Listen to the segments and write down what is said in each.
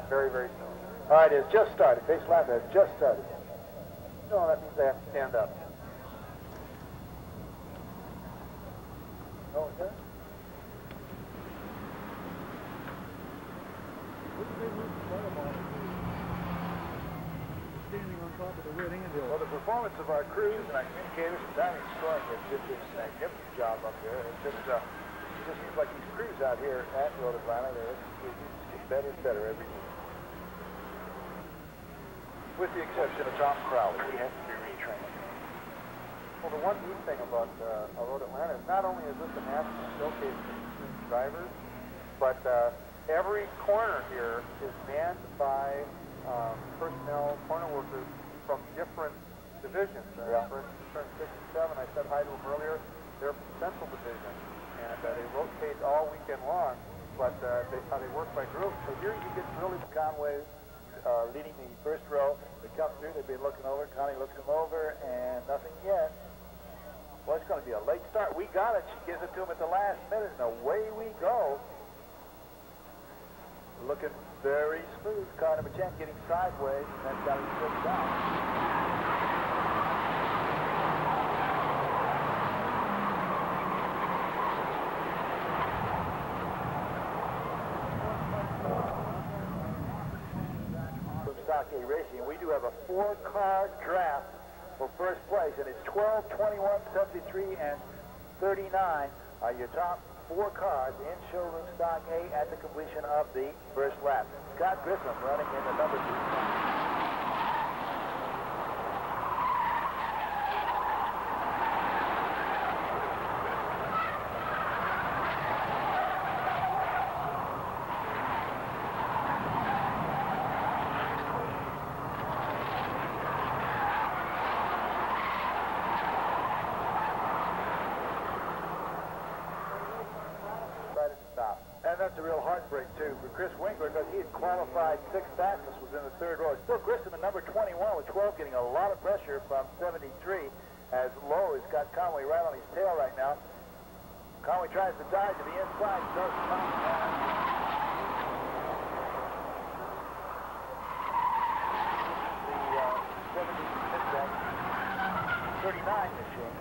very, very soon. All right, it's just started. Base lap has just started. No, that means they have to stand up. Oh, it does? Standing on top of the red anthill. Well, the performance of our crews and our communicators and timing scoring has did this magnificent job up there. It just seems like these crews out here at Road Atlanta, they get better and better every year. With the exception of Tom Crowley, he has to be retrained. Well, the one neat thing about Road Atlanta is not only is this a national showcase for experienced drivers, but every corner here is manned by personnel, corner workers from different divisions. For instance, turn 6 and 7, I said hi to them earlier, they're from Central Division, and they rotate all weekend long, but they work by groups. So here you get really Conway leading the first row. They come through, they've been looking over, Connie looks them over, and nothing yet. Well, it's going to be a late start. We got it. She gives it to him at the last minute, and away we go. Looking very smooth. Car number 10 getting sideways, and then got it flipped down. Stock A Racing. We do have a 4-car draft for first place, and it's 12, 21, 73, and 39 are your top 4 cars in showroom Stock A at the completion of the first lap. Scott Grissom running in the number 2 spot. And that's a real heartbreak, too, for Chris Winkler, because he had qualified 6th fastest, was in the 3rd row. Still Grissom at number 21 with 12 getting a lot of pressure from 73, as Lowe has got Conway right on his tail right now. Conway tries to dive to the inside, does not. The 39 machine.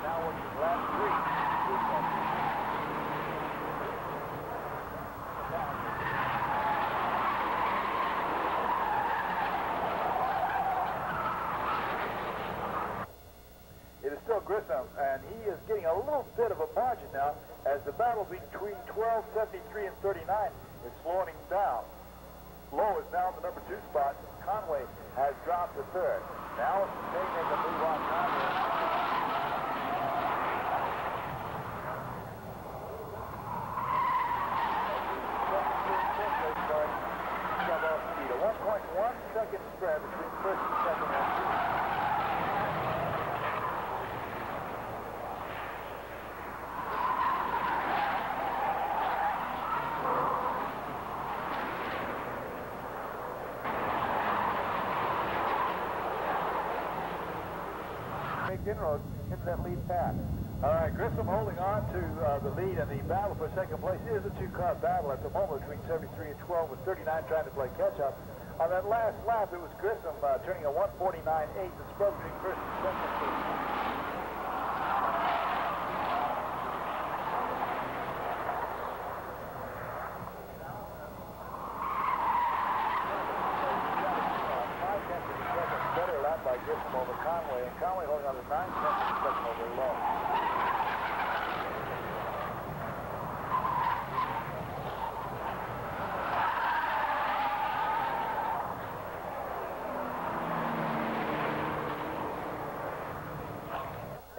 Now working lap 3. It is still Grissom, and he is getting a little bit of a margin now as the battle between 12, 73, and 39 is slowing down. Lowe is now in the number 2 spot. Conway has dropped to 3rd. Now they make a move on Conway. A 1.1 second spread between first and second entry. Make inroads into that lead path. All right, Grissom holding on to the lead, and the battle for second place is a 2-car battle at the moment between 73 and 12, with 39 trying to play catch-up. On that last lap, it was Grissom turning a 149.8, the spread between first and second place. Better lap by Grissom over Conway, and Conway holding on to 9 tenths of a second over Lowe.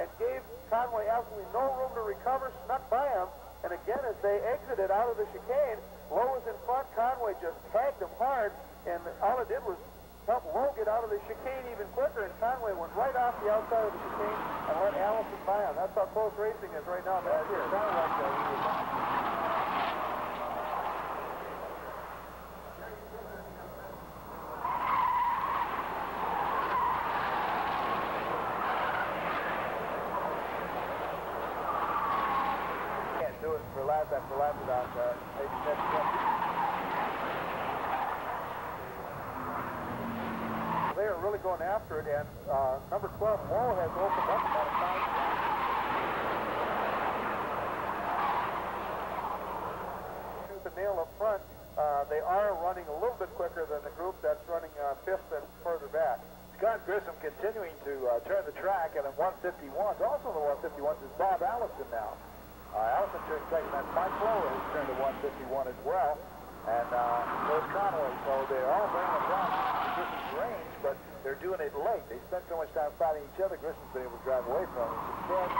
And gave Conway absolutely no room to recover, snuck by him, and again as they exited out of the chicane, Lowe was in front, Conway just tagged him hard, and all it did was help Lowe get out of the chicane even quicker, and Conway went right off the outside of the chicane and let Allison by him. That's how close racing is right now back here. Sounded like after lap about maybe 10 seconds. They are really going after it, and number 12, Wall, has opened up about a 5 tooth and nail up front. They are running a little bit quicker than the group that's running fifth and further back. Scott Grissom continuing to turn the track, and in 151s, also in the 151s, is Bob Allison now. Allison turned second, and Mike Lowe has turned to 151 as well, and there's Conway. So they're all bringing it down to Grissom's range, but they're doing it late. They spent so much time fighting each other, Grissom's been able to drive away from them. Instead,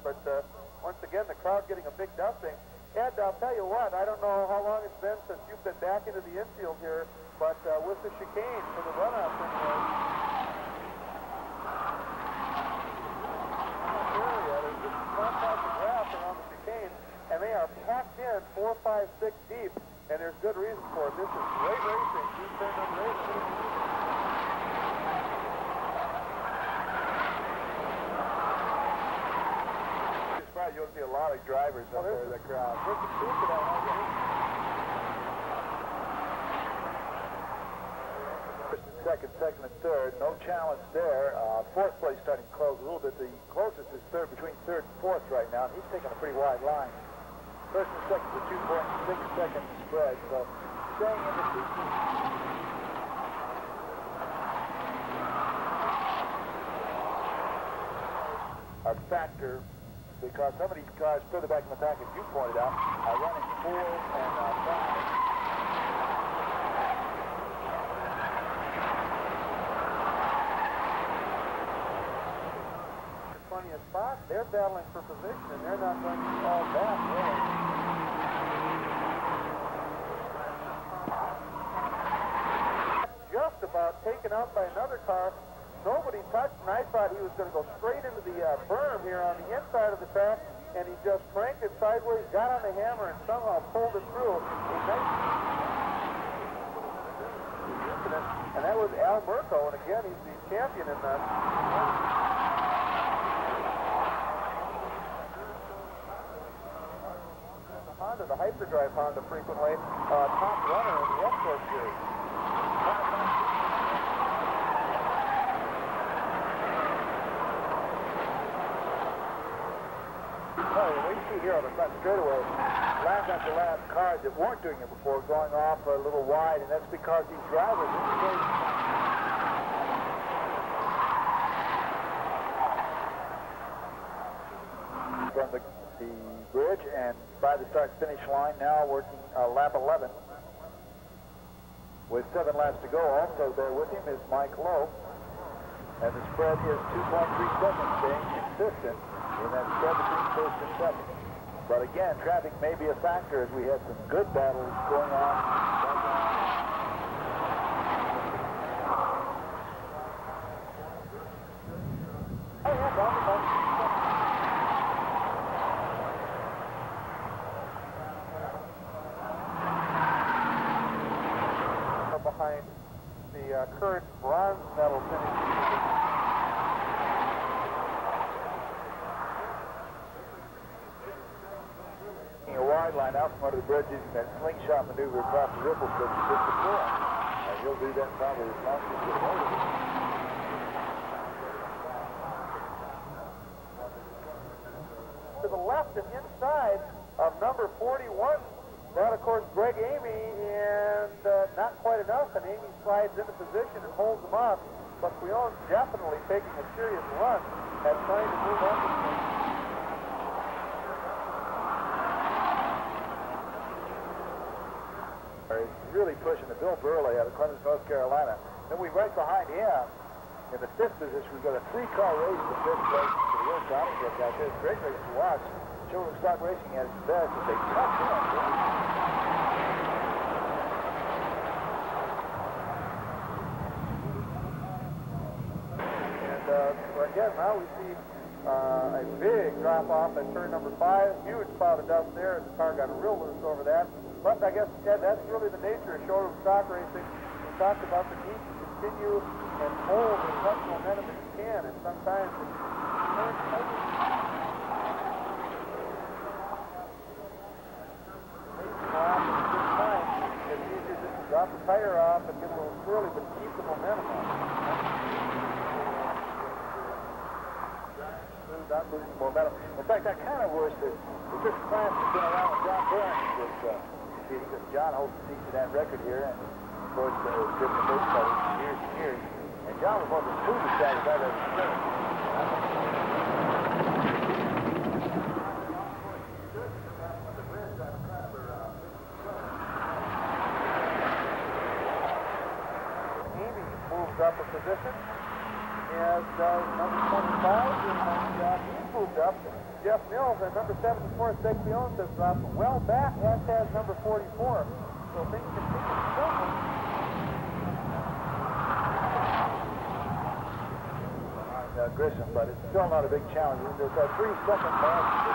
but once again, the crowd getting a big dusting. Ed, I'll tell you what, I don't know how long it's been since you've been back into the infield here, but with the chicane for the runoff area, there's just a compact grass around the chicane, and they are packed in 4, 5, 6 deep, and there's good reason for it. This is great racing. Deep turn on racing. you'll see a lot of drivers up there in the crowd. First and second and third, no challenge there. Fourth place starting to close a little bit. The closest is third, between third and fourth right now. He's taking a pretty wide line. First and second is a 2.6 second spread, so staying in the seat. A factor, because some of these cars further back in the pack, as you pointed out, are running 4 and 5. Plenty of spots. They're battling for position, and they're not going to be all that really. Just about taken out by another car. Nobody touched, and I thought he was going to go straight into the berm here on the inside of the track, and he just cranked it sideways, got on the hammer, and somehow pulled it through. And that was Al Murko, and again, he's the champion in that. Honda, the hyperdrive Honda frequently, top runner in the Escort series. We see here on the front straightaway, lap after lap, cars that weren't doing it before going off a little wide, and that's because these drivers from the bridge, and by the start-finish line now working lap 11 with 7 laps to go. Also there with him is Mike Lowe, and the spread is 2.3 seconds, staying consistent in that spread between first and second. But again, traffic may be a factor as we had some good battles going on. Behind the current bronze medal finish. A wide line out from under the bridge using that slingshot maneuver across the ripple strip to just the floor. And he'll do that probably as long as he gets hold of it. To the left and inside of number 41, that of course Greg Amy, and not quite enough, and Amy slides into position and holds him up. But Quillon's definitely taking a serious run at trying to move up. He's really pushing the Bill Burley out of Clemens, North Carolina. Then we right behind him in the 5th position. We've got a 3-car race in the 5th place for the Eagle Talon out there. It's a great race to watch. Showroom Stock Racing at its best. It's a tough one. Again, now we see a big drop-off at turn number 5. Huge cloud of dust there, and the car got real loose over that. But I guess, Ted, that's really the nature of showroom stock racing. We talked about the need to continue and hold as much momentum as you can, and sometimes it's it's easier just to drop the tire off and get a little swirly, but keep the momentum on. Not losing momentum. In fact, I kind of wish that this class has been around when John Burns was competing, because John holds the that record here, and of course, has been the base buddy for years and years. And John was one of the smoothest guys I've ever seen. Amy moves up a position, as does number 25, and he's moved up. Jeff Mills at number 74, Sexion, has dropped well back, as has number 44. So things continue to struggle. Grissom, but it's still not a big challenge. There's a 3-second margin.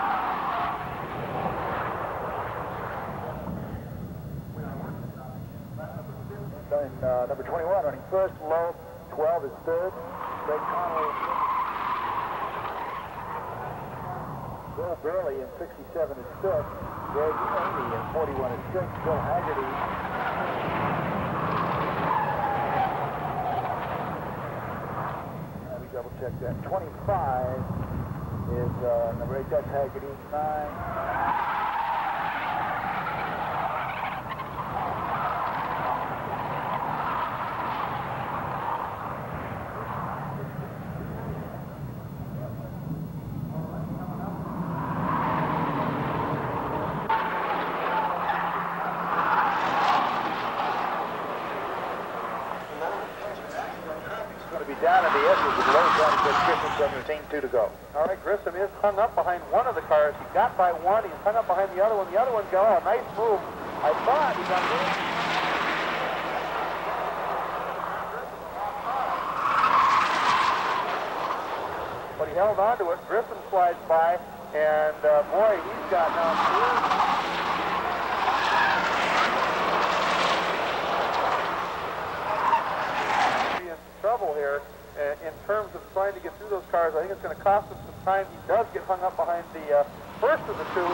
Number 21 running first, Lowe. 12 is third. Greg Conway. Bill Burley in 67 is fifth. Greg Amy in 41 is sixth. Bill Haggerty. Let me double check that. 25 is number 8. That's Haggerty. 9. Down in the edges with Lowe trying to get Grissom 17-2 to go. All right, Grissom is hung up behind one of the cars. He got by one. He's hung up behind the other one. The other one got a nice move. I thought he got moved. But he held on to it. Grissom slides by, and boy, he's got now two. Trouble here in terms of trying to get through those cars. I think it's going to cost him some time. He does get hung up behind the first of the two.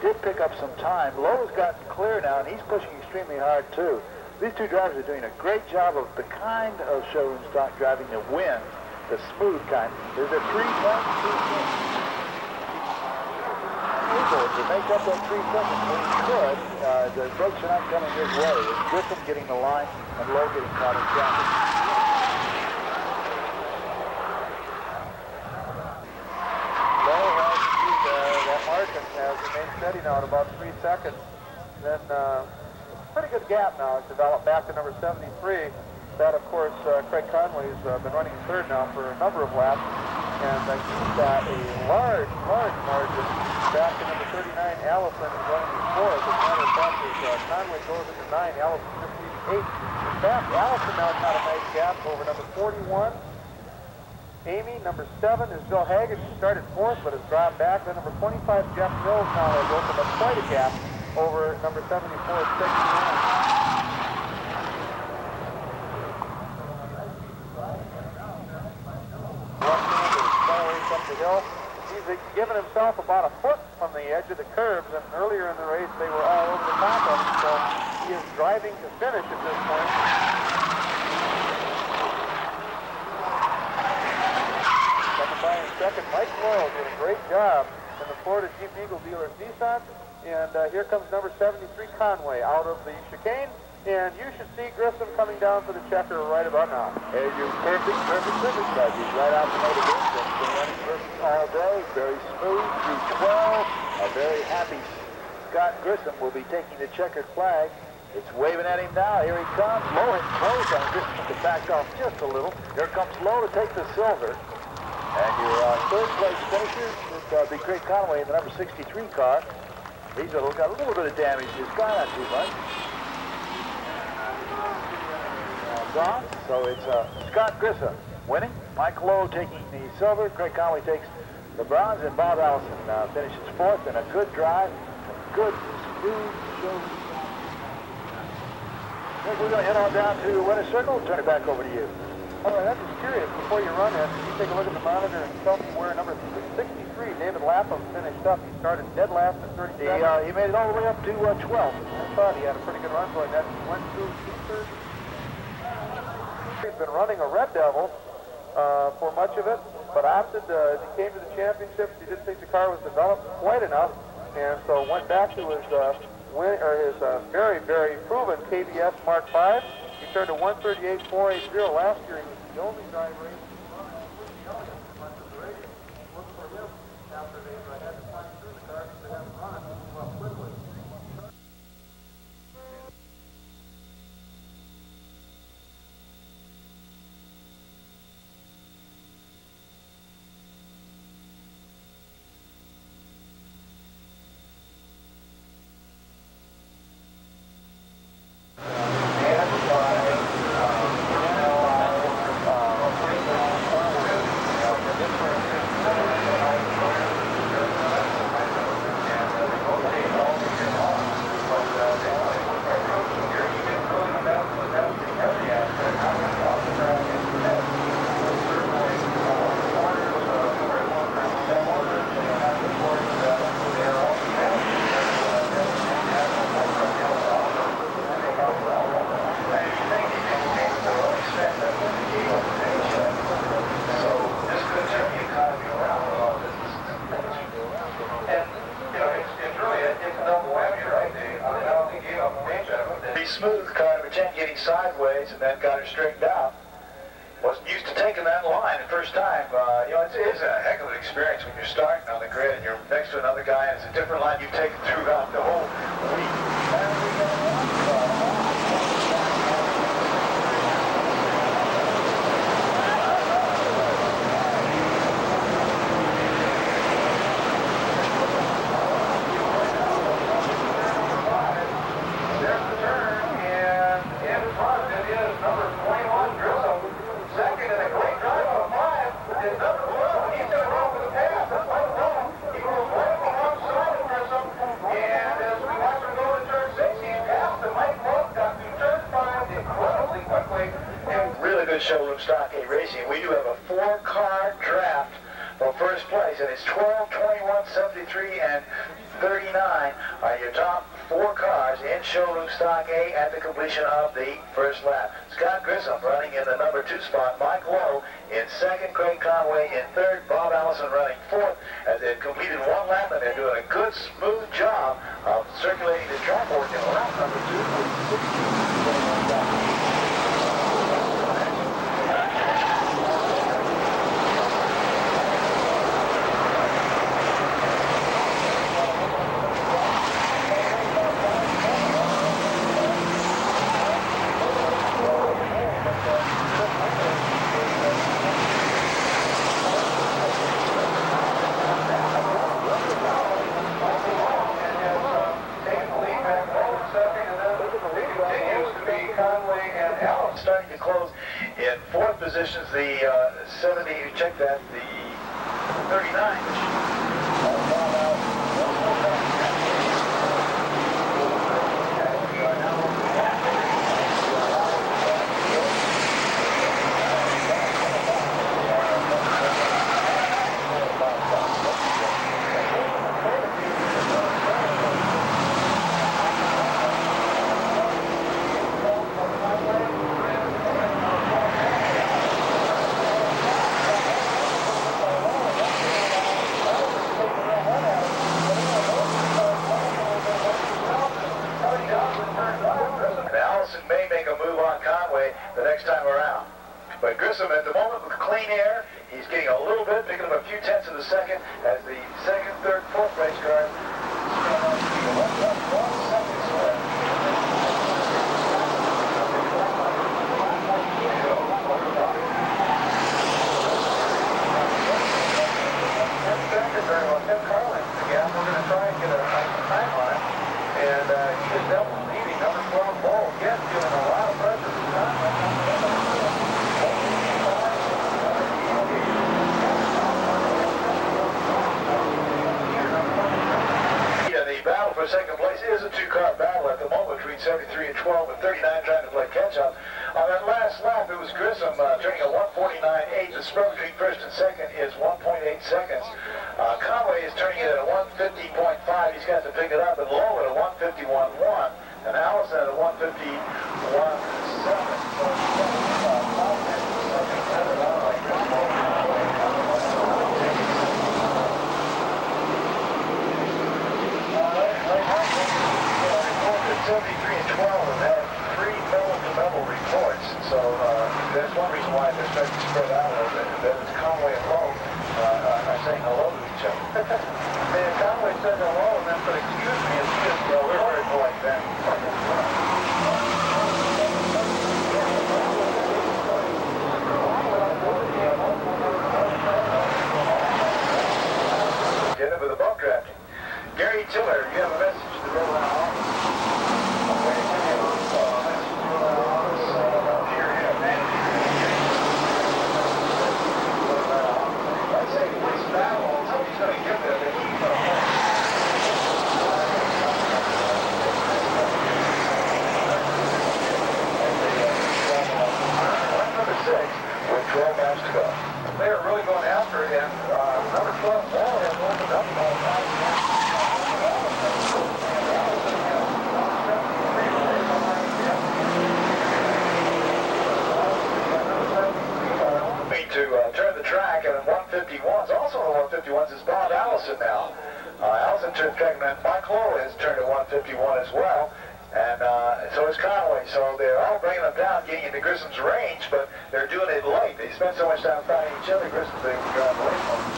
Did pick up some time. Lowe has gotten clear now, and he's pushing extremely hard too. These two drivers are doing a great job of the kind of showroom stock driving that wins, the smooth kind. There's a 3-1-2. To make up that 3 seconds when he could, the brakes are not coming his way. It's Grissom getting the line and Lowe getting caught in traffic. Lowe has that margin has remained steady now at about 3 seconds. Then pretty good gap now has developed back to number 73. That, of course, Craig Conway's been running third now for a number of laps. And he's got a large margin back to number 39. Allison is running in fourth. As a matter of fact, as Conway goes into 9, Allison just leads 8. In fact, Allison now got a nice gap over number 41. Amy, number 7, is Bill Haggard. She started fourth, but has dropped back. Then number 25, Jeff Mills, now has opened up quite a gap over number 74, 69. Up the hill. He's given himself about a foot from the edge of the curbs, and earlier in the race they were all over the top of him, so he is driving to finish at this point. Coming by in second, Mike Lowe did a great job in the Florida Jeep Eagle dealer's Nissan, and here comes number 73 Conway out of the chicane. And you should see Grissom coming down for the checker right about now. There's your perfect guys. He's right out the motor. Been running perfect all day. Very smooth through 12. A very happy Scott Grissom will be taking the checkered flag. It's waving at him now. Here he comes. Lowe and close on Grissom to back off just a little. Here comes Lowe to take the silver. And your third place finisher would be Craig Conway in the number 63 car. He's got a little bit of damage to his car, not too much. So it's Scott Grissom winning. Mike Lowe taking the silver. Craig Conway takes The bronze and Bob Allison finishes fourth in a good drive, a good, smooth show. We're going to head on down to winner's circle. Turn it back over to you. All right, I'm just curious, before you run this, you take a look at the monitor and tell me where number 63, David Lapham, finished up. He started dead last at 37. He made it all the way up to 12th. I thought he had a pretty good run for it. That went through Easter. He's been running a Red Devil for much of it, but opted, as he came to the championships, he didn't think the car was developed quite enough, and so went back to his very, very proven KBS Mark V. He turned to 138.480 last year. He was the only driver able to run much of the race. Look for him after they had to find through the car because they haven't run it well quickly. Smooth car, pretend getting sideways and then got her straightened out. Wasn't used to taking that line the first time. It's a heck of an experience when you're starting on the grid and you're next to another guy and it's a different line you've taken throughout the whole week. Showroom Stock A racing. We do have a 4-car draft for first place, and it's 12, 21, 73, and 39 are your top 4 cars in Showroom Stock A at the completion of the first lap. Scott Grissom running in the number 2 spot, Mike Lowe in second, Craig Conway in third, Bob Allison running fourth as they've completed 1 lap, and they're doing a good, smooth job of circulating the track work in lap number 2. Starting to close in 4th positions, the 70, check that, the 39. The next time around. But Grissom at the moment with clean air, he's getting a little bit, picking up a few tenths of a second as the 2nd, 3rd, 4th race car. Tim Carlin, again, we're going to try and get a time on it. And he is dealt with leading number 12 Bull. Again, feeling a lot of pressure. for second place is a two-car battle at the moment between 73 and 12 and 39 trying to play catch-up. On that last lap, it was Grissom turning a 1:49.8. The spread between first and second is 1.8 seconds. Conway is turning it at a 1:50.5. He's got to pick it up and low at a 1:51.1. And Allison at a 1:51.7. That's one reason why they're starting to spread out a little bit. That is Conway and Lowe are saying hello to each other. Conway said hello and then said, excuse me, and just, we're very polite then. Get into the bump drafting. Gary Tiller, you have a message to roll out. They're really going after it, and number 12 ball has opened up all to turn the track, and 151s, also on 151s, is Bob Allison now. Allison turned track, and Mike Lowe has turned to 151 as well. And so is Conway. So they're all bringing them down, getting into Grissom's range, but they're doing it late. They spend so much time fighting each other. Grissom's able to drive away from them.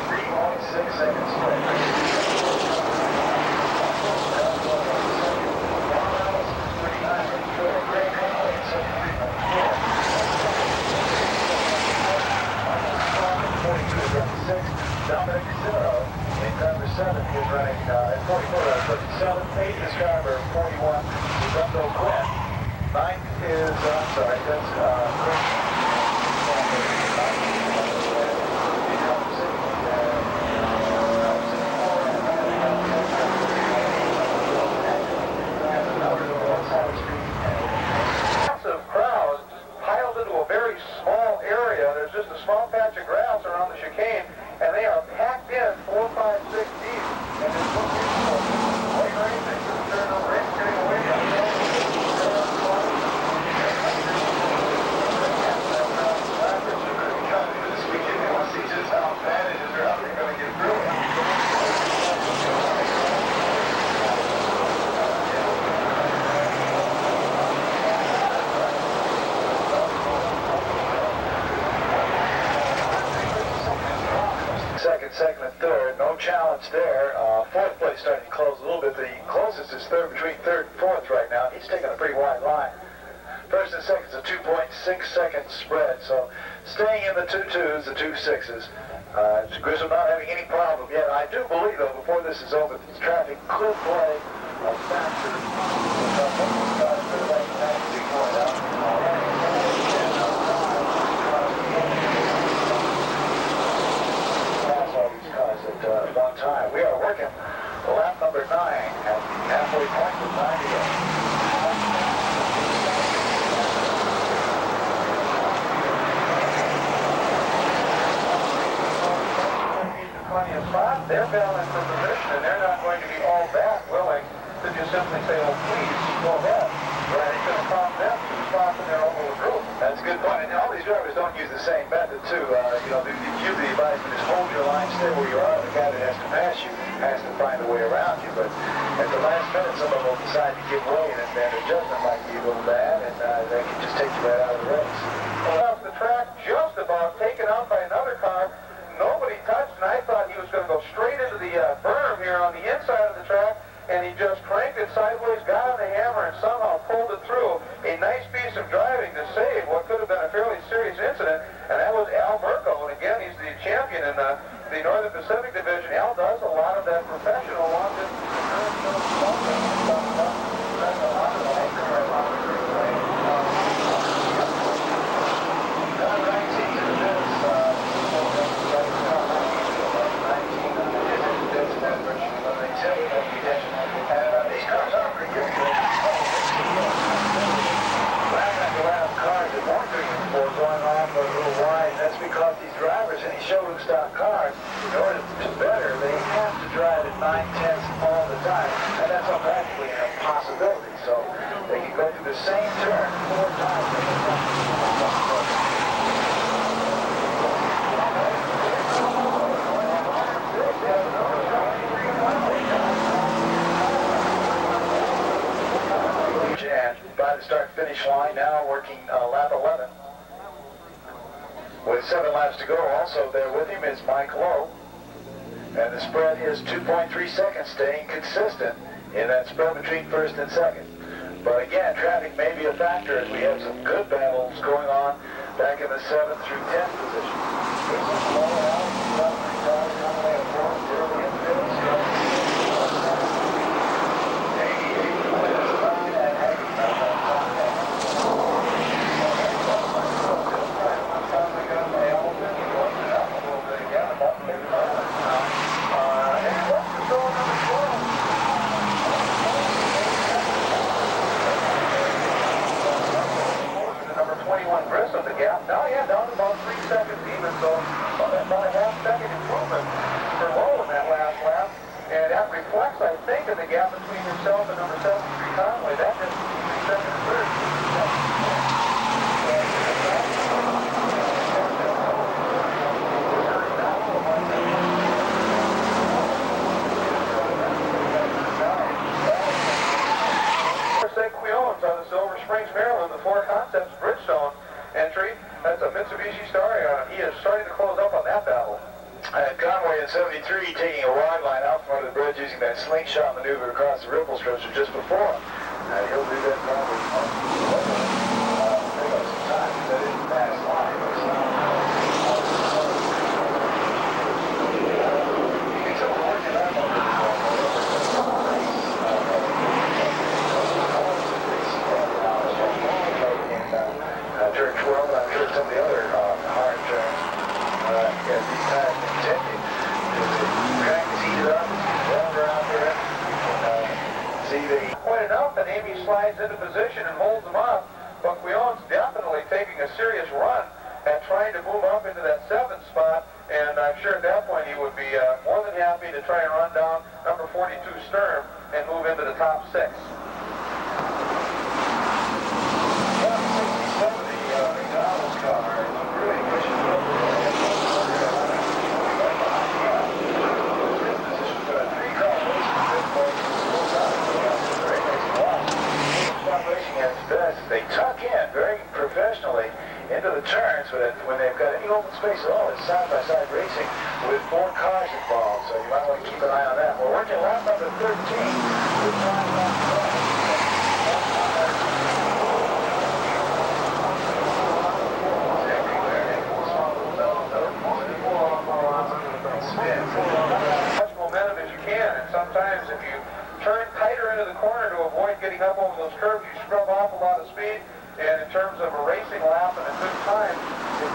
3.6 seconds. Dominic Zero in number 7 is running at 44 out of 37. 8 is driver 41 is Uphill Quinn. 9th is, I'm sorry, that's massive crowd piled into a very small area. There's just a small patch of grass around the chicane, and they are packed in 4, 5, 6 deep. And it's so beautiful. Late rain, they just turn the rain getting away from them. This weekend, they want to see just how bad it is or how they're going to get through it. Second and third, no challenge there. Fourth place starting to close a little bit. The closest is third, between third and fourth right now. He's taking a pretty wide line. First and second is a 2.6 second spread. So staying in the 2.2s, the 2.6s. Grissom not having any problem yet. I do believe, though, before this is over, the traffic could play a factor. At one time. We are working lap number 9 at the halfway point of 98. Plenty of spot. They're battling for position, and they're not going to be all that willing to just simply say, oh, please, go ahead. Right? It's going to prompt them to stop in their own little group. That's a good point. And all these drivers don't use the same method, too. Usually the advisement is hold your line, stay where you are. The guy that has to pass you has to find a way around you. But at the last minute, some of them will decide to give way, and then their judgment might be a little bad, and they can just take you right out of the race. Well, off the track, just about taken out by another car. Nobody touched, and I thought he was going to go straight into the berm here on the inside of the track, and he just cranked it sideways, got on the hammer, and somehow pulled it through. A nice piece of driving to save what could have been a fairly serious incident, and that was Al Burko. And again, he's the champion in the Northern Pacific Division. Al does a lot of that professional long-distance. 9/10 all the time, and that's not practically an impossibility. So they can go through the same turn 4 times. And by the start-finish line now, working lap 11. With 7 laps to go, also there with him is Mike Lowe. And the spread is 2.3 seconds, staying consistent in that spread between first and second. But again, traffic may be a factor as we have some good battles going on back in the 7th through 10th position. Now, yeah, down to about 3 seconds even, so about a half-second improvement for Lowe in that last lap. And that reflects, I think, in the gap between himself and number 73 Conway. That just 3 seconds third. On the Silver Springs, Maryland, the Four Concepts Bridgestone entry. That's a Mitsubishi Starion. He is starting to close up on that battle. And Conway in 73 taking a wide line out front of the bridge using that slingshot maneuver across the ripple strips just before him. He'll do that probably some time. That is the fast line. Turn 12, and I'm sure some of the other hard turns as these times continue. The track is heated up, warmer out there. See, they pointed out that Amy slides into position and holds them up, but Quillon's definitely taking a serious run at trying to move up into that 7th spot, and I'm sure at that point he would be more than happy to try and run down number 42 Sturm and move into the top 6. They tuck in very professionally into the turns when they've got any open space at all. It's side-by-side racing with 4 cars involved, so you might want to keep an eye on that. We're working lap number 13. Much momentum as you can, and sometimes if you turn tighter into the corner to avoid getting up over those curves, you scrub off a lot of speed, and in terms of a racing lap and a good time, if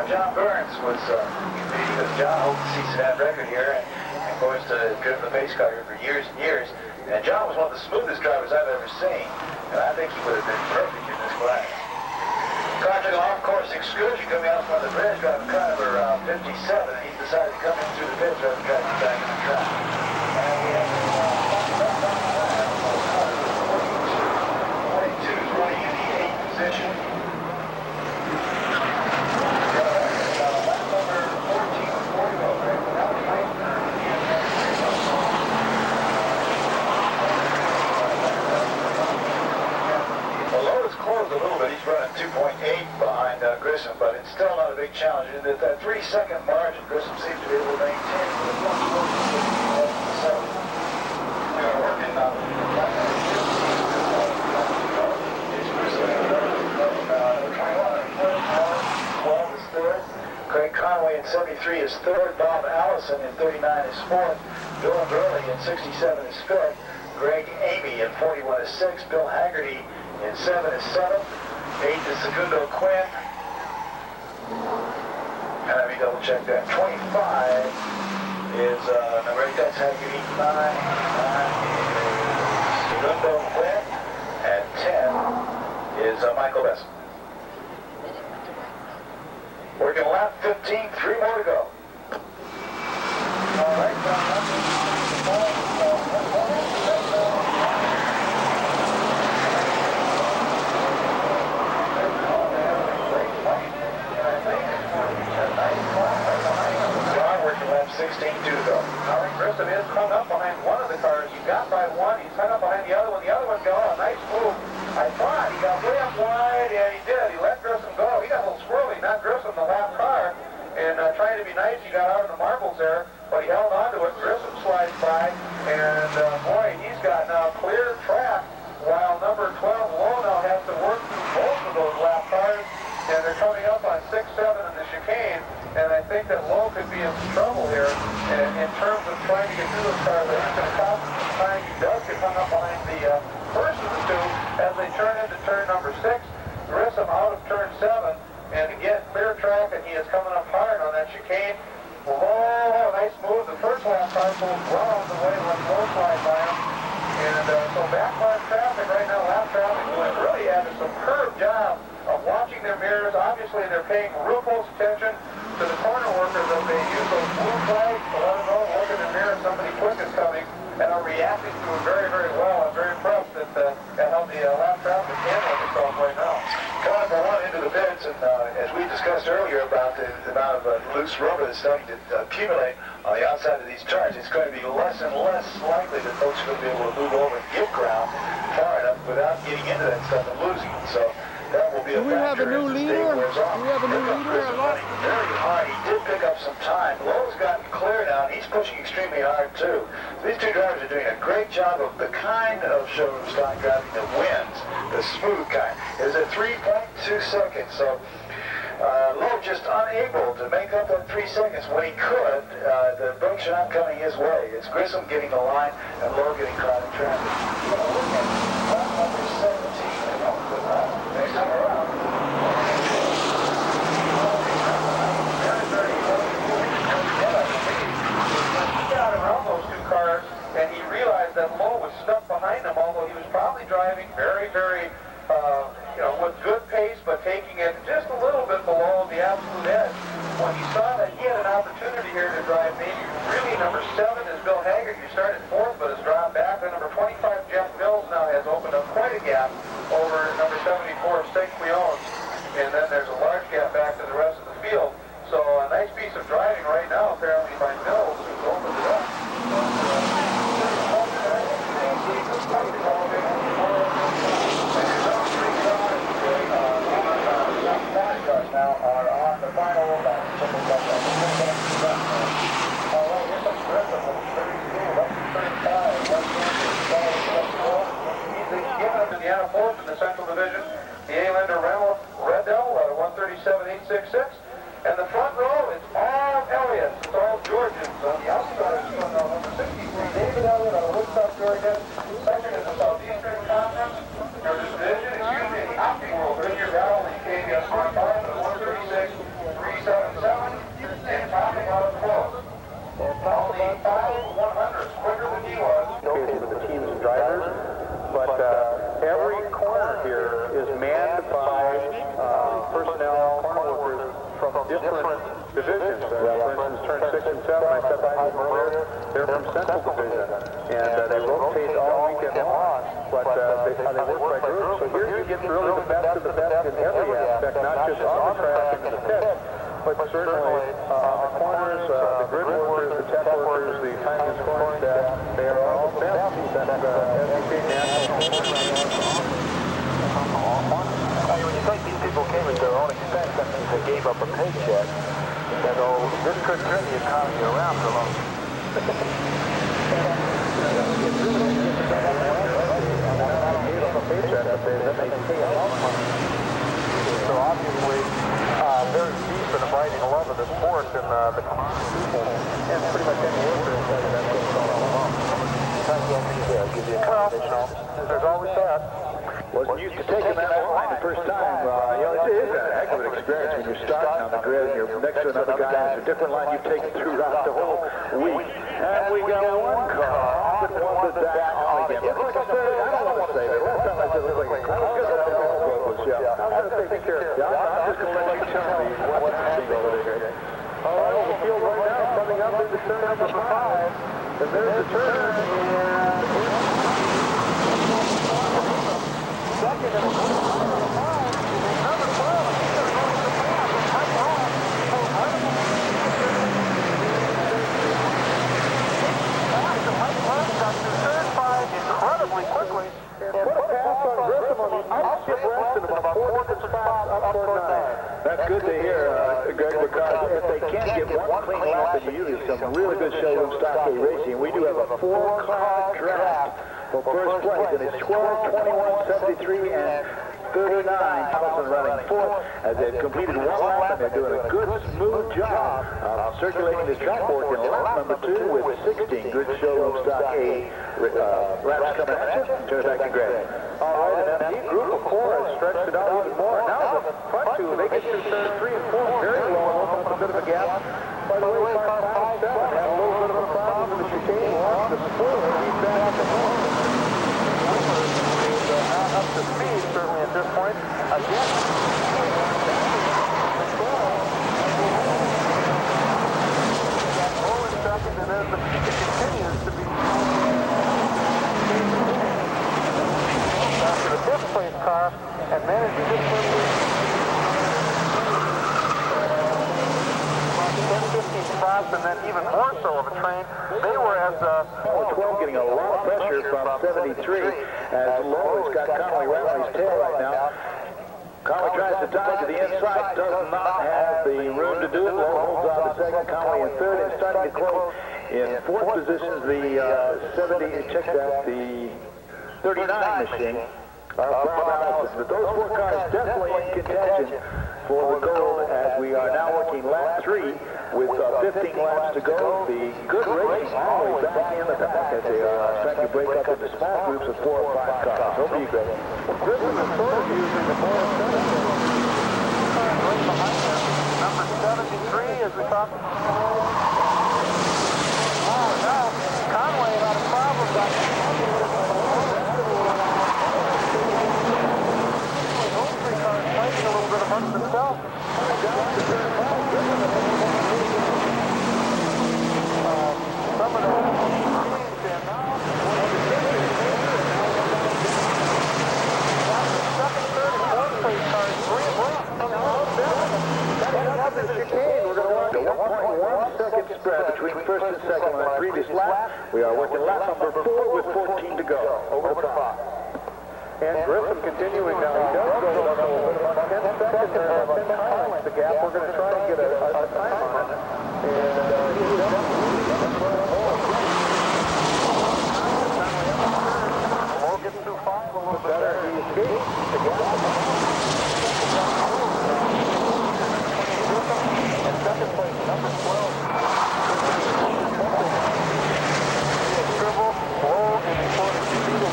John Burns was because John holds the season record here, and of course driven the pace car here for years and years. And John was one of the smoothest drivers I've ever seen, and I think he would have been perfect in this class. Car took an off-course excursion coming out from the bridge, driving car number 57, and he decided to come in through the pits rather than try to get back in the track. And we have 42 running in the 8th position. A little bit. He's running 2.8 behind Grissom, but it's still not a big challenge. And at that 3-second margin, Grissom seems to be able to maintain for the working on 12 is third. Craig Conway in 73 is third. Bob Allison in 39 is fourth. Bill Burley in 67 is fifth. Greg Amy in 41 is sixth. Bill Haggerty in 7 is 7th, 8 is Segundo Quinn, and let me double check that, 25 is number 8, that's Haggerty, 9 is Segundo Quinn, Michael Bess. Working lap 15, 3 more to go. All right, John working lap 16, 2 to go. All right, Grissom is hung up behind one of the cars. He got by one. He's hung up behind the other one. The other one got a nice move. I thought he got way up wide, and he did. He let Grissom go. He got a little squirrely, not Grissom, the lap car. And trying to be nice, he got out of the marbles there, but he held on to it. Grissom slides by, and boy, he's got now clear track, while number 12, Lowe, now has to work through both of those lap cars, and they're coming up on 6-7 in the chicane, and I think that Lowe could be in some trouble here in terms of trying to get through those cars. I think it's going to cost him some time. He does get hung up behind the first of the two as they turn into turn number 6. Grissom out of turn 7. And again, clear track, and he is coming up hard on that chicane. Oh, nice move. The first lap car pulled well out of the way when Lowe slide by him. And so backlap traffic right now, lap traffic, really had a superb job of watching their mirrors. Obviously, they're paying real close attention to the corner workers as they use those blue flags to let them know, look in the mirror, somebody quick is coming, and are reacting to it very, very well. I'm very impressed at how the lap traffic handling itself right now. Coming for one into the pits, and as we discussed earlier about the amount of loose rubber that's starting to accumulate on the outside of these tires, it's going to be less and less likely that folks are going to be able to move over and give ground far enough without getting into that stuff and losing it. So that will be a factor. Do we have a new leader? Do we have a new leader? Very hard. He did pick up some time. Lowe's gotten clear now, and he's pushing extremely hard too. So these two drivers are doing a great job of the kind of showroom stock driving that wins, the smooth kind. It's at 3.2 seconds. So Lowe just unable to make up that 3 seconds when he could. The brakes are not coming his way. It's Grissom getting the line and Lowe getting caught in traffic. Look at lap number 17. Next time around. He got around those two cars, and he realized that Lowe was stuck behind him, although he was probably driving very, very, with good pace, but taking it just a little bit below the absolute edge. When he saw that he had an opportunity here to drive maybe really number 7 is Bill Haggard. He started 4th, but has dropped back. And number 25, Jeff Mills, now has opened up quite a gap over number 74, Stig Leons. And then there's a large gap back to the rest of the field. So a nice piece of driving right now, apparently, by Mills, who's opened it up. Now are on the final lap. Indiana 4th in the Central Division. The A-Lander Reynolds Red Devil out of 137.866. And the front row is all Elliott's. It's all Georgians. On the outside is number 63, David Elliott out of Woodstock, Georgia. Second in the Southeastern Conference. Your division is usually the Hockey World. Goodyear Battle in KBS 45 out of 136.377. And topping out of 12. Only 5 100s quicker than he was. With the teams and drivers, but every corner here is manned by personnel, corner workers from different divisions. For instance, turn 6 and 7, I said behind them earlier, they're from Central Division, and they rotate all weekend long, but they work by groups. So here you get really the best of the best in every aspect, not just on the track and the pit, but certainly the corners, the grid workers, the tech workers, the time and scoring staff, they are all the best that SEC National. When you think these people came at their own expense, that means they gave up a paycheck. And this could turn the economy around for long. So obviously, very deep in abiding love of the sport and the common people. And pretty much any worker inside of that goes all along. Give you a well, there's always that. Wasn't used to taking that line the first time. It is a heck of an experience when you're starting on the grid and you're next to another guy. It's a different line you've taken throughout the whole week. And we got one car that wanted that on again. It looks like I don't want to say that. Last time I said it looked like a car. take care of it. Yeah, I'm just going to let you tell me what's happening over there. All right, well, the field right now is coming up into turn number 5. And there's the turn, and second and number 12. Incredibly quickly, and put a pass on Grissom on the outskip rest in about 4 different spots up toward 9. That's good to hear, Greg, because if they can't get one clean lap, then you use some really good showroom stock A racing. We do have a 4-car draft for first place, and it's 12, 21, 73, and 39. Allison running 4th as they've completed one lap, and they're doing a good, smooth job of circulating the track board in lap number 2 with 16 good showroom stock A laps coming at you. Turn it back to Greg. All right, and that group of 4 has stretched it out even more. Now the front 2, they get through turn 3 and 4 very low and open up a bit of a gap. By the way, car 5, 7 had a little bit of a problem with the chicane. Lost the spoiler. He's back at home. Not up to speed, certainly at this point. Again, Owen second, and as the continues to be after the 5th place car, and managed to get through 10-15 spots, and then even more so of a train. They were as 12 getting a lot of pressure from 73 as Lowe's got Conway right on his tail right now. Conway tries to tie to the inside, does not have the room to do it. Lowe holds on to second, Conway in 3rd, and starting to close in 4th position. The 70, check that, the 39 machine. But those 4 cars definitely in contention for the gold as we are now working lap 3 with 15 laps to go. The good racing all the way back in the back as they are starting to break up into small groups of 4 or 5 cars. Over to you, Greg. Grissom is sort of using the more right behind them. Number 73 as we talked about. Now Conway had a problem back there. Fighting a little bit amongst themselves. Some of the second, third, and 4th place cars, 3 and 1. That's the chicane. We're going to work a 1.1 second spread between 1st and 2nd on the previous lap. We are working lap number 4 with 14 to go. Over the top. And Grissom continuing now. He does go about 10 seconds there, about 10 times the gap. We're going to try and get a time on it. And he's Lowe gets through 5 a little bit better. He escapes the gap. And second place, number 12. Dribble, Lowe, and 4th speed.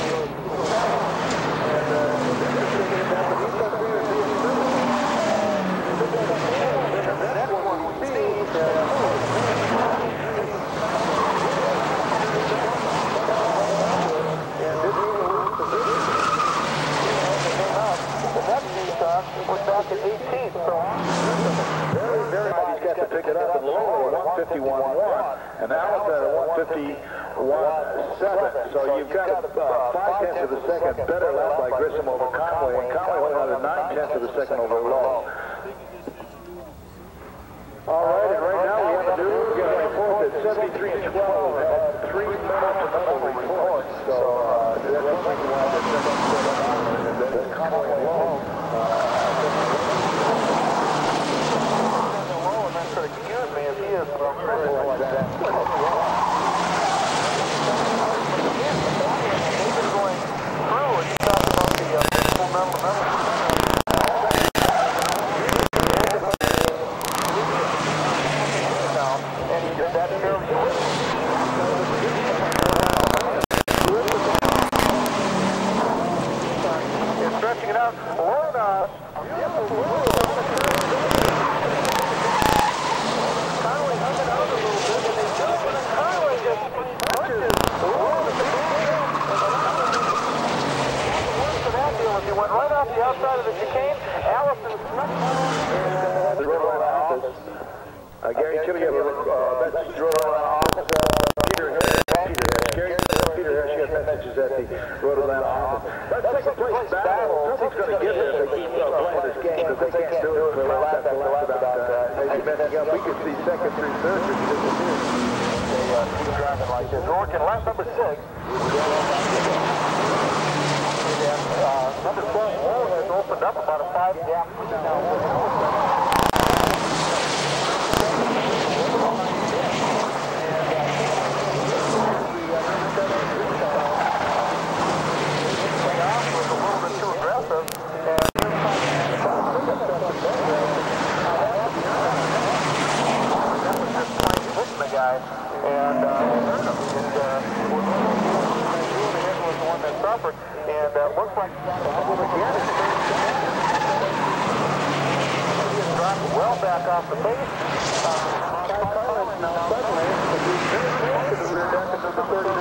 Was back at 18th, so very high. He's got to pick it up, and Lowe at 151.1, and Allison at 151.7. So you've got a 5/10 of a second better lap by Grissom over Conway, and Conway went out at 9/10 of a second over Lowe. All right, and right now we have a new report at 73 and 12. Had 3 minutes of double report, so that's what we want to do. Conway and Lowe. Excuse me if he is from like that. They've been going through and you talked about the full number. And he did that fairly quickly. He's stretching it out. Runoffs. went right off the outside of the chicane. Allison snuck the Rhode Island office. Gary Tippett, message to Rhode Island office. Peter Harris. Gary Peter Harris, she has messages at the Rhode Island office. That's second place battle. Nothing's going to get there if they keep playing this game, because they can't do it for lap after lap about maybe messing up. We could see second through third or disappear. They keep driving like this. We're working lap number 6. Number 12 Wall has opened up about a 5-gap lead now. Looks like well back off the base. Now suddenly, we're down to number 39.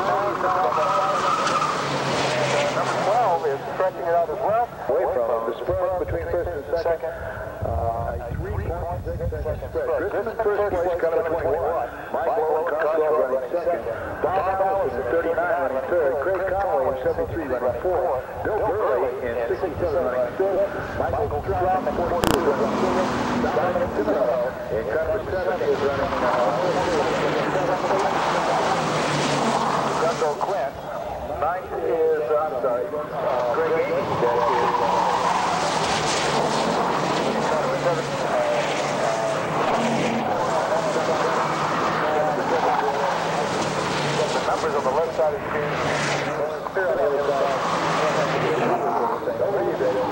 Number 12 is stretching it out as well. Away from him. The spread between first and second. 3.6 spread. Christmas first place, coming at 21. Michael Coswell running second. Bob Allison in 39 running third. Craig Conway in 73 running fourth. Bill Burley in 67 running fifth. Michael Straub in 42 running sixth. Dominic Timino in car 7 is running Gungo Clint. Ninth is, Greg Amy. The numbers on the left side of the screen. Clear on the other side. Over to you, David.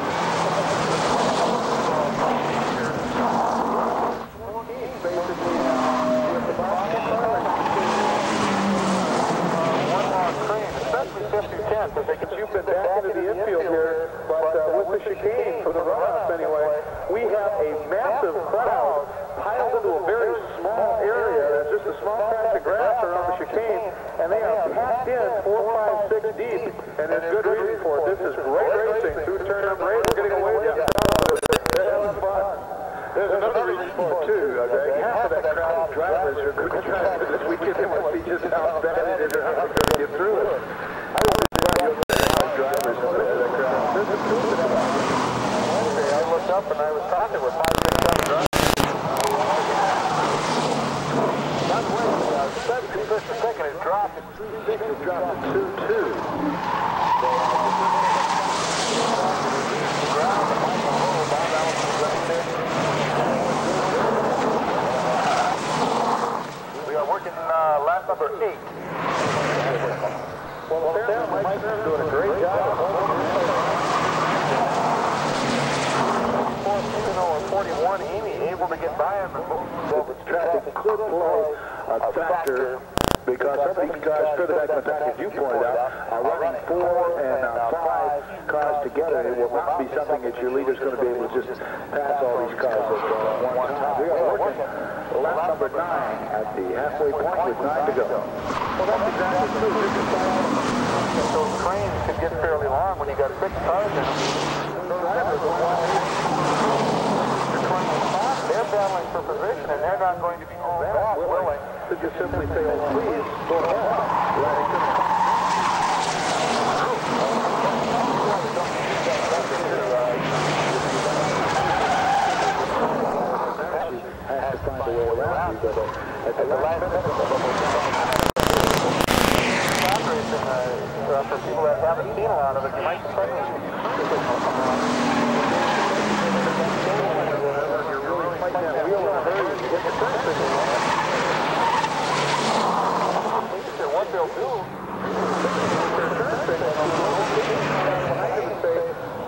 Basically, with the one long train, especially 50-10, because you've been back into the infield here, but with the chicane for the runoffs anyway, we have a massive crowd piled into a very small area. There's just a small patch of grass around the chicane, and they are packed in 4, 5, 6 deep, and there's good reason for it. This is great racing through turn number 8. We're getting away with it. They're having fun. There's another reason for it, too, Greg. Half of that crowd of drivers are good drivers this weekend. They want to see just how bad it is or how they're going to get through it. I want to drive drivers in that crowd. There's a truth to that. I looked up and I was talking with 5, 6, 7 drivers. Not winning. 7 second has dropped. 6 has dropped to 2-2. We are working lap number 8. Well, Sam Mike's doing a great job. 41, Amy able to get by him. So the traffic could play a factor, because some of these cars further back in the pack, as you pointed out, are running 4 and 5 cars together. It will not be something that your leader's going to be able to just pass all these cars at one time. We are working lap number 9 at the halfway point with 9 to go. Well, that's exactly true. Those trains can get fairly long when you got 6 cars in them. They're battling for position, and they're not going to be all that willing to just simply say, oh, please, go ahead. Has to find a way around you, but at the last minute, for people that haven't seen a lot of it, you might be what they'll do,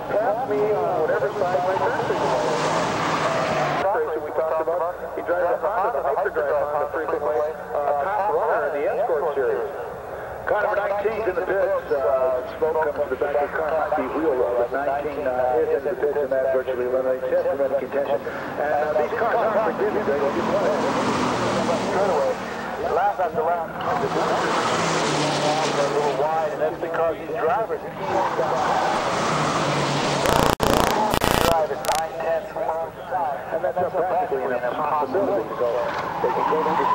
pass me on whatever side my turn signal is. We talked about, he drives a Honda, the hyperdrive Honda frequently, top runner in the Escort series. Car number 19 in the pits. Smoke comes from the back of the car, might be wheel roll, but 19 is in the pits, and that virtually eliminates just from any contention. And these cars aren't forgiving, they will just run it. Lap after lap. A little wide, and that's because these drivers that's practically an impossibility to go. They can go to the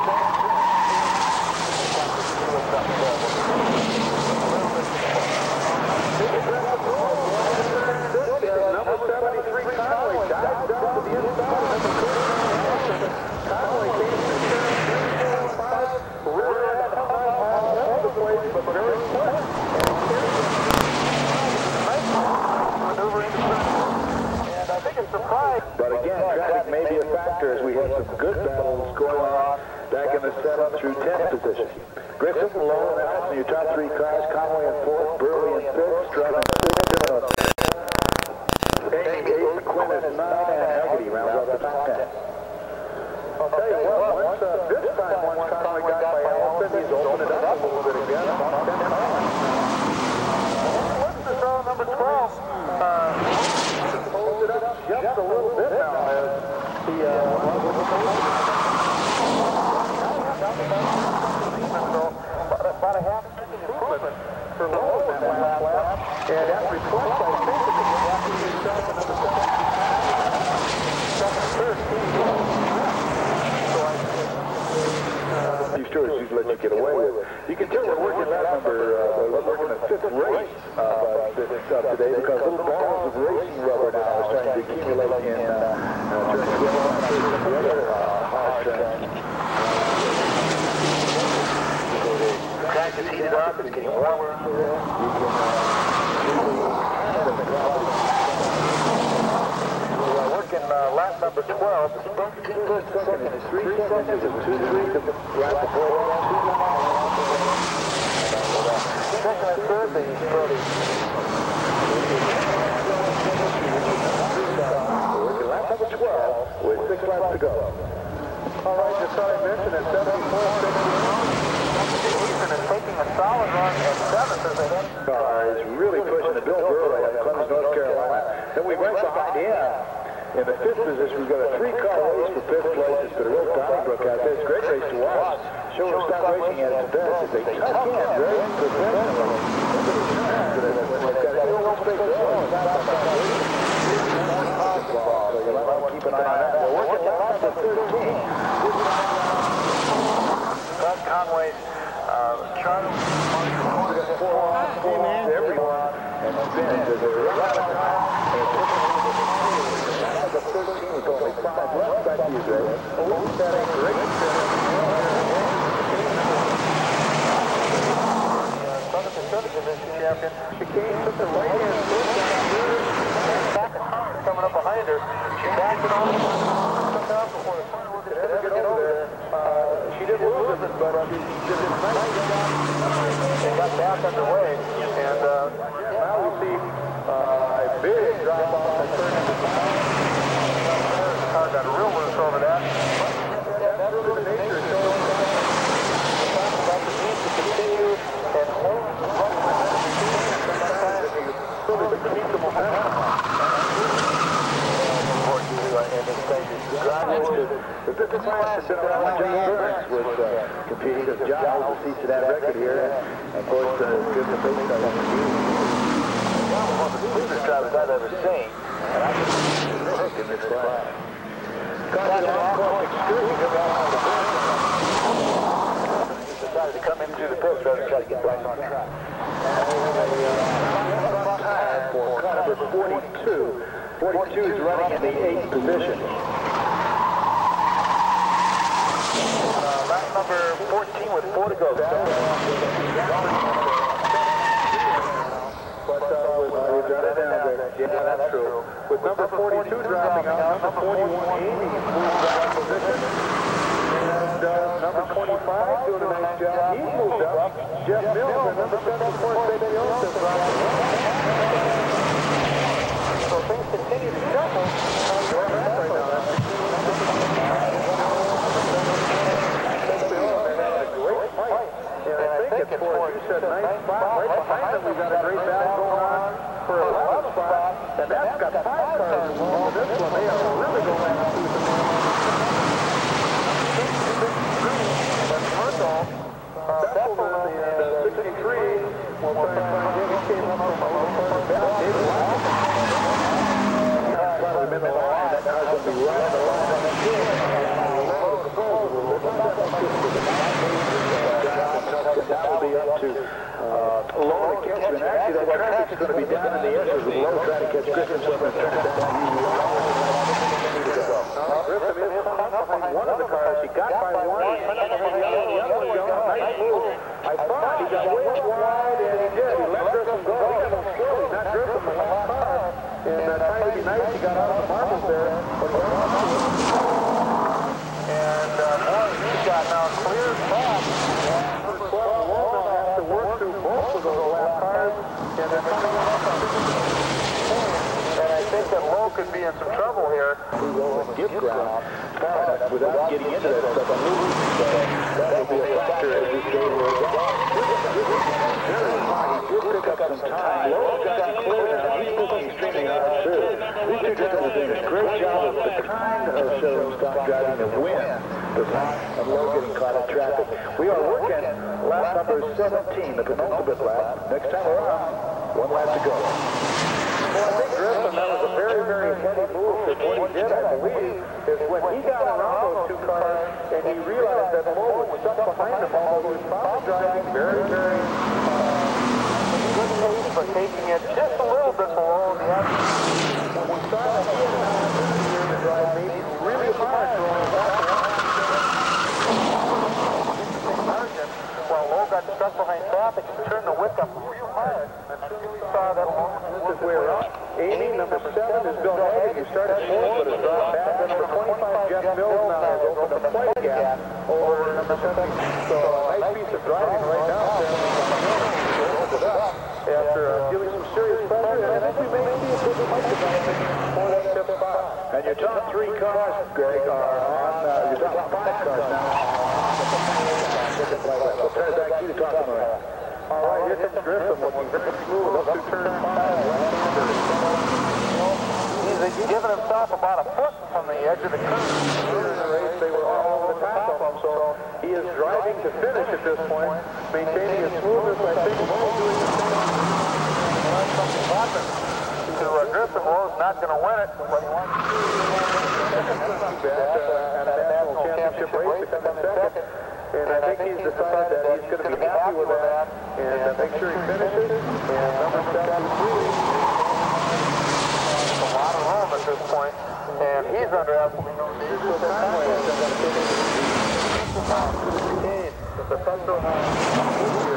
number 73 Conway dives down to the inside. Conway came to the 3-4-5. Really had all over the place, but very quick. Maneuver into and I think it's surprised. But again, traffic may be a factor as we have some good battles going on back in the 7 through 10 position. Griffin, Lowe, and Allison, your top 3 cars. Conway in 4th, Burley in 5th, Strutman in 6th. Amy 8th, Quinn is 9, and Haggerty rounds out the top 10. I'll tell you what, this time once Conway got by Allison, he's opened it up a little bit again. What's the draw number 12? Holds it up just a little bit now as the about a half improvement for Lowe in that last lap. And that reflects, I think, that the after you start the number 7 and 13. So these stories usually let you get away with. You can tell we're working that number, we're working the 5th race today because little balls of racing rubber now are starting to accumulate in turning the other hard track. Track is heated up, it's getting warmer. We're working lap number 12. The first second is 3 seconds and 2-3 to lap before second and third, the we're working lap number 12 with 6 laps to go. All right, just thought I'd mention at 74. Is taking a solid run at 7th as they head. Is really pushing the Bill Burley at Clemens, North Carolina. Then we went behind him. In the 5th position, we've got a 3-car race for 5th place. It's been a real Donnybrook out there. It's a great race to watch. Showroom Stock Racing at its best. As they tuck in very professionally. So you'll want to keep an eye on that. We're working lap number 13. Doug Conway's Charlie, everyone, and spins as they run out of time. And the 13 with only 5 left. Back to you, Greg. That ain't great. Southern Pacific Division champion. She came to the right-hand back coming up behind her. She backed it off. Took off before the fireworks could ever get over there. She did lose it, but she did a nice job and got back underway. And now we see a big drop off that turned into the car got real loose over that. That's really the nature of showing about the need to continue and hold the really to keep the momentum. The business class has been around John Burns with competing as John holds the Cincinnati record here, and of course good to face that on the team. John was one of the smoothest drivers I've ever seen, and I just hooked in this class. Caused an off-course excursion around the Burns. He decided to come in and do the pits rather than try to get back on track. And time for car number 42. 42 is running in the 8th position. Lap number 14 with 4 to go. But we've got it down there. Yeah, that's true. With number 42 dropping out, number 41 Amy moves out of position. And number 25 doing a nice job. He's moved up. Jeff Mills and number 74 Stacey Joseph dropping out. So things continue to shuffle. It's for, you said, 9th spot. Right behind them, we've got a great battle going on for 11th spot. And that's got 5 cars involved in this one. They are really going after the first off, Bethel in the 63. We'll try and find him. He came up from a little further back. David Lawson. He's got him in the line. That car's going to be right on the line. That will be up to low to catch him. And actually, that traffic's going to be down in the edges with low trying to catch Christensen and turn it down. Grissom is caught behind one of the cars. He got by one. He turned up behind the other one. The other one going. Nice move. I thought he got way wide, and he did. He let Grissom go. He got him slowly, not Grissom, the last car. And trying to be nice, he got out of the marbles there. But he got off to it. And boy, he's got now clear back. Has to work through both of those last cars. And they're coming up on 50 points. And I think that Lowe could be in some trouble here. Give ground without getting into that stuff. That will be a factor as this game rolls on. He did pick up some time. Lowe's got to clear now. He's moving extremely hard too. These two drivers are doing a great job of the kind of showroom stock driving of wind does not and Lowe getting caught in traffic. We are working lap number 17, the penultimate lap. Next time around, one lap to go. Well, I think Grissom, that was a very, very heavy move. Because what he did, I believe, is when he got around those two cars and he realized that Lowe was stuck behind him, although he was probably driving very, very good pace for taking it just a little bit below the average. When we saw that he had an opportunity here to drive maybe really hard for all that. Well, Lowe got stuck behind traffic and turned the whip up real hard until we saw that this is way around. Amy, number 7 is Bill Hagen. He started 4th, but has dropped back. Then number 25, Jeff Mills, now has opened a play gap over number 7. So a nice piece of driving right now. After feeling some serious pressure, and I think we may see a good fight for that 5th spot. And your top 3 cars, Greg, are on, your top 5 cars now. We'll turn it back to you to talk about it. All right, here comes Grissom looking very smooth up to turn 5. He's given himself about a foot from the edge of the curve. Earlier in the race, they were all over the top of him, so he is driving to finish at this point, maintaining his smoothness. I think Lowe doing the same. Something happened to Grissom. Lowe's not going to win it, but he wants to at a national championship race to come in second. And I think he's decided that he's going to be happy with that and make sure he finishes. And number 73. A lot of room at this point, and he's under absolutely no need. So Conway has got to take it. The front row.